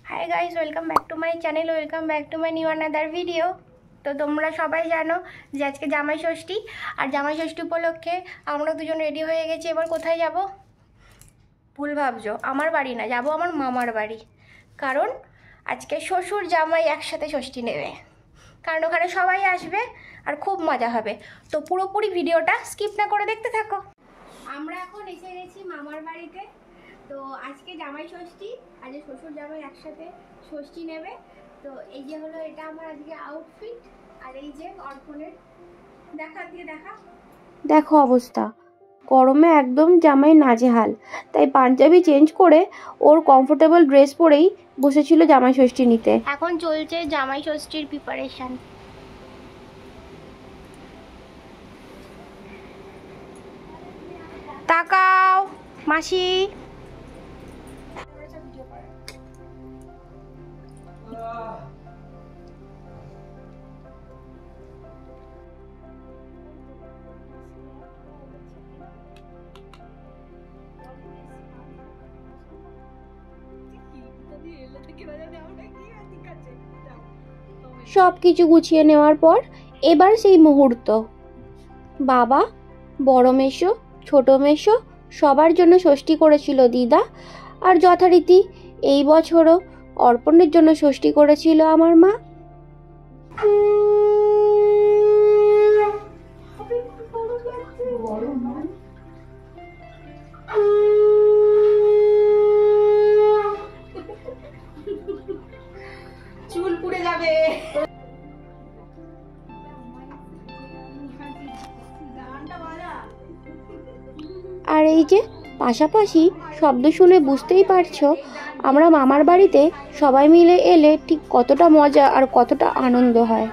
Hi guys, welcome back to my channel, welcome back to my new another video. তো তোমরা সবাই জানো যে আজকে জামাই ষষ্ঠী, আর জামাই ষষ্ঠী উপলক্ষে আমরা দুজন রেডি হয়ে গেছি। এবার কোথায় যাব? ভুল ভাবছো, আমার বাড়ি না, যাব আমার মামার বাড়ি। কারণ আজকে শ্বশুর জামাই একসাথে ষষ্ঠী নেবে, কারণ ওখানে সবাই আসবে আর খুব মজা হবে। তো পুরোপুরি ভিডিওটা স্কিপ না করে দেখতে থাকো। আমরা এখন এসে গেছি মামার বাড়িতে। তো আজকে জামাই ষষ্ঠী, আজকে শ্বশুর জামাই একসাথে ষষ্ঠী নেবে। তো এই যে হলো এটা আমার আজকে আউটফিট, আর এই যে অর্পণের দেখা দেখো অবস্থা, গরমে একদম জামাই নাজেহাল। তাই পাঞ্জাবি চেঞ্জ করে ওর কমফোর্টেবল ড্রেস পরেই বসেছিল জামাই ষষ্ঠী নিতে। এখন চলছে জামাই ষষ্ঠীর প্রিপারেশন। তাকাও মাসি, সব কিছু গুছিয়ে নেওয়ার পর এবার সেই মুহূর্ত। বাবা, বড় মেশো, ছোট মেশো সবার জন্য ষষ্ঠী করেছিল দিদা, আর যথারীতি এই বছরও অর্পণের জন্য ষষ্ঠী করেছিল আমার মা। চুল পুড়ে যাবে। আর এই যে পাশাপাশি শব্দ শুনে বুঝতেই পারছো আমরা মামার বাড়িতে সবাই মিলে এলে ঠিক কতটা মজা আর কতটা আনন্দ হয়।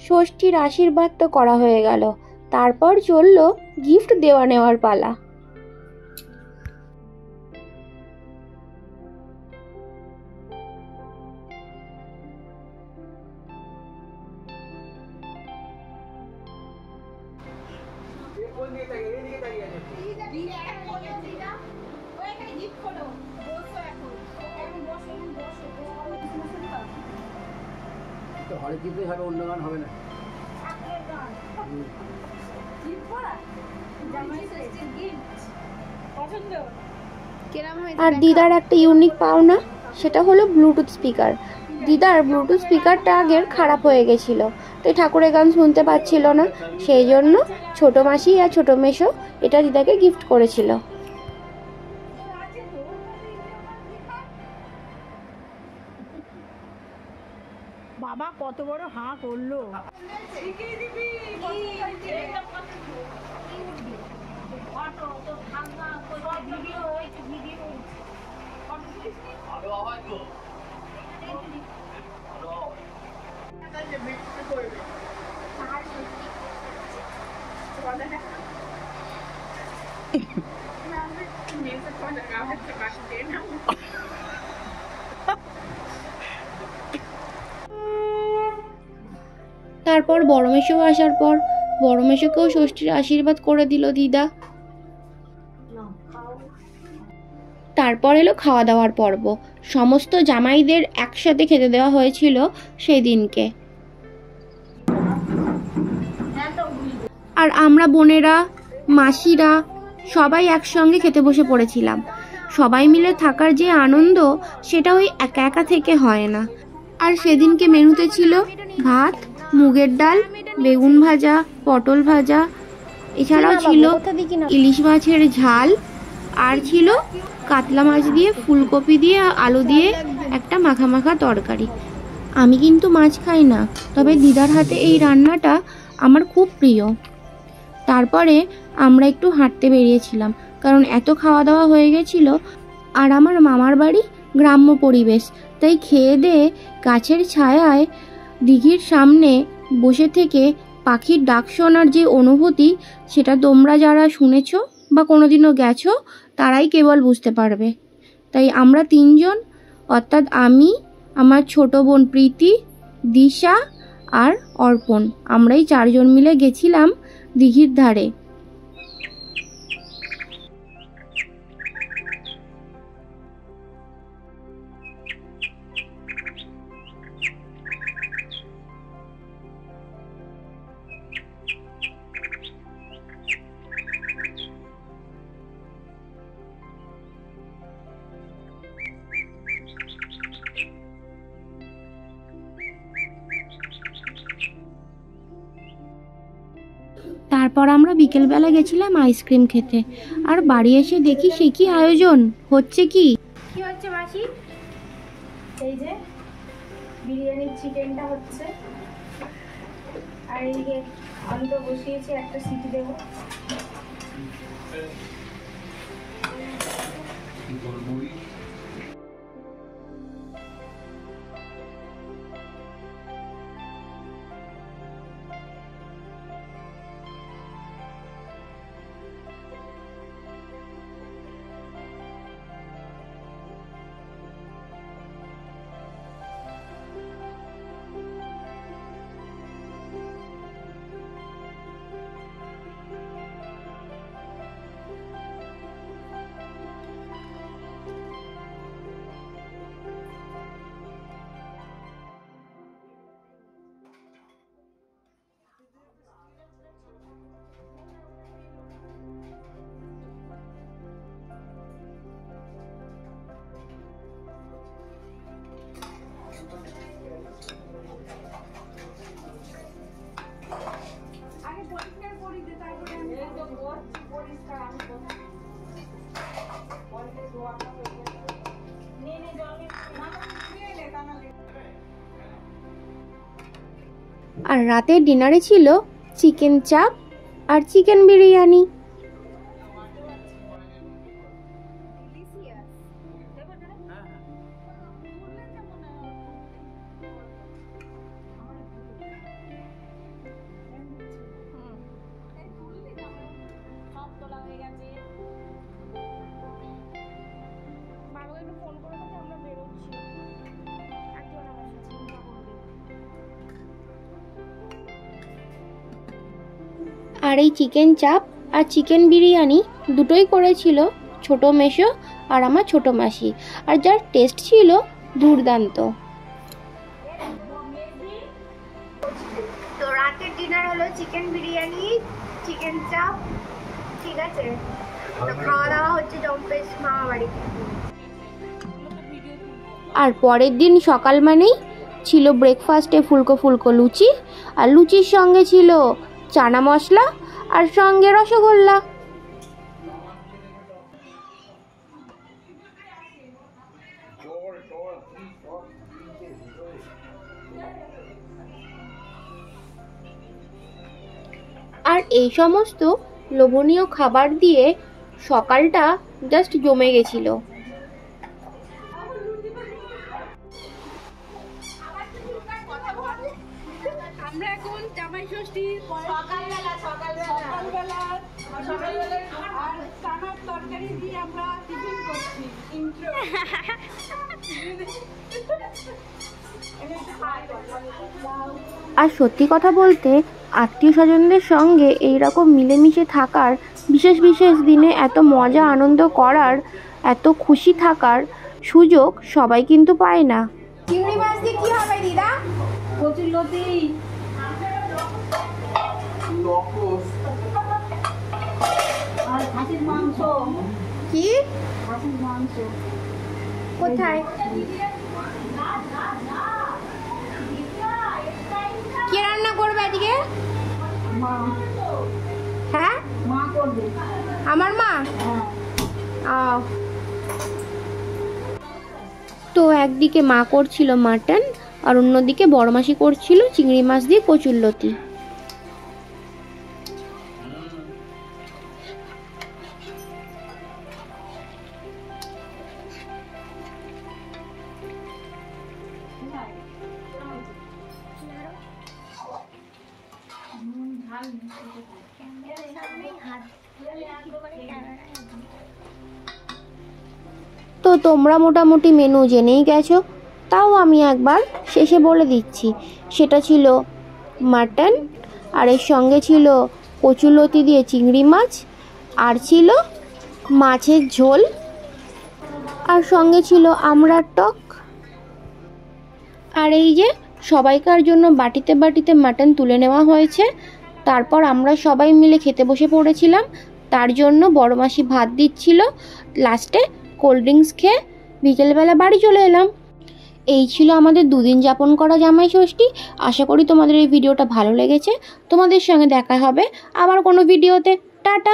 ষষ্ঠীর আশীর্বাদ তো করা হয়ে গেল, তারপর চললো গিফট দেওয়া নেওয়ার পালা। আর দিদার একটা ইউনিক পাওনা, সেটা হলো ব্লুটুথ স্পিকার। দিদার ব্লুটুথ স্পিকারটা আগের খারাপ হয়ে গেছিল, তাই ঠাকুরের গান শুনতে পাচ্ছিল না। সেই জন্য ছোট মাসি আর ছোট মেশো এটা দিদাকে গিফট করেছিল। বাবা কত বড় হাঁ করলো। তারপর বড় মেশো আসার পর বড় মেশোকেও ষষ্ঠীর আশীর্বাদ করে দিল দিদা। তারপর এলো খাওয়া দাওয়ার পর্ব। সমস্ত জামাইদের একসাথে খেতে দেওয়া হয়েছিল সেই দিনকে। আর আমরা বোনেরা, মাসিরা সবাই একসঙ্গে খেতে বসে পড়েছিলাম। সবাই মিলে থাকার যে আনন্দ, সেটা ওই একা একা থেকে হয় না। আর সেদিনকে মেনুতে ছিল ভাত, মুগের ডাল, বেগুন ভাজা, পটল ভাজা, এছাড়াও ছিল ইলিশ মাছের ঝাল, আর ছিল কাতলা মাছ দিয়ে, ফুলকপি দিয়ে, আলু দিয়ে একটা মাখা মাখা তরকারি। আমি কিন্তু মাছ খাই না, তবে দিদার হাতে এই রান্নাটা আমার খুব প্রিয়। তারপরে আমরা একটু হাঁটতে বেরিয়েছিলাম, কারণ এত খাওয়া দাওয়া হয়ে গেছিল। আর আমার মামার বাড়ি গ্রাম্য পরিবেশ, তাই খেয়ে দিয়ে গাছের ছায়ায় দিঘির সামনে বসে থেকে পাখির ডাক শোনার যে অনুভূতি, সেটা তোমরা যারা শুনেছো বা কোনোদিনও গেছো তারাই কেবল বুঝতে পারবে। তাই আমরা তিনজন, অর্থাৎ আমি, আমার ছোট বোন প্রীতি, দিশা আর অর্পণ, আমরাই চারজন মিলে গেছিলাম দিঘির ধারে। তারপর আমরা বিকেলবেলা গেছিলাম আইসক্রিম খেতে। আর বাড়ি এসে দেখি সে কি আয়োজন হচ্ছে। কি হচ্ছে মাসি? এই যে বিরিয়ানির চিকেনটা হচ্ছে, আর এইদিকে আলুটা বসিয়েছি, একটা সিটি দেবো। আর রাতের ডিনারে ছিল চিকেন চাপ আর চিকেন বিরিয়ানি। আর এই চিকেন চাপ আর চিকেন বিরিয়ানি দুটোই করেছিল ছোট মেশো আর আমার ছোট মাসি, আর যার টেস্ট ছিল দুর্দান্ত। তো রাতের ডিনার হলো চিকেন বিরিয়ানি, চিকেন চাপ, ঠিক আছে। তো খাওয়া দাওয়া হচ্ছে জম্পেশ মামা বাড়িতে। আর পরের দিন সকাল মানেই ছিল ব্রেকফাস্টে ফুলকো ফুলকো লুচি, আর লুচির সঙ্গে ছিল চানা মশলা আর সঙ্গে রসগোল্লা। আর এই সমস্ত লোভনীয় খাবার দিয়ে সকালটা জাস্ট জমে গেছিল। আমরা এখন জামাই ষষ্ঠীর সকালবেলা আর চানার তরকারি দিয়ে আমরা টিফিন করছি। আর সত্যি কথা বলতে আত্মীয় স্বজনদের সঙ্গে এইরকম মিলেমিশে থাকার, বিশেষ বিশেষ দিনে এত মজা আনন্দ করার, এত খুশি থাকার সুযোগ সবাই কিন্তু পায় না। চিংড়ি মাছ দিয়ে কি হবে দিদা? কচুরলতি আর খাসির মাংস, কি খাসির মাংস কোথায়? কে রান্না করবে আজকে? মা, হ্যাঁ, মা করবে। আমার মা। হ্যাঁ, তো একদিকে মা করছিল মাটন আর অন্যদিকে বড় মাসি করছিল চিংড়ি মাছ দিয়ে কচুরলতি। তো তোমরা মোটামুটি মেনু জেনেই গেছো, তাও আমি একবার শেষে বলে দিচ্ছি। সেটা ছিল মাটন, আর এর সঙ্গে ছিল কচুরলতি দিয়ে চিংড়ি মাছ, আর ছিল মাছের ঝোল, আর সঙ্গে ছিল আমড়ার টক। আর এই যে সবাইকার জন্য বাটিতে বাটিতে মাটন তুলে নেওয়া হয়েছে। তারপর আমরা সবাই মিলে খেতে বসে পড়েছিলাম। তার জন্য বড় মাসি ভাত দিচ্ছিল। লাস্টে কোল্ড ড্রিঙ্কস খেয়ে বিকেলবেলা বাড়ি চলে এলাম। এই ছিল আমাদের দুদিন যাপন করা জামাই ষষ্ঠী। আশা করি তোমাদের এই ভিডিওটা ভালো লেগেছে। তোমাদের সঙ্গে দেখা হবে আবার কোনো ভিডিওতে। টাটা।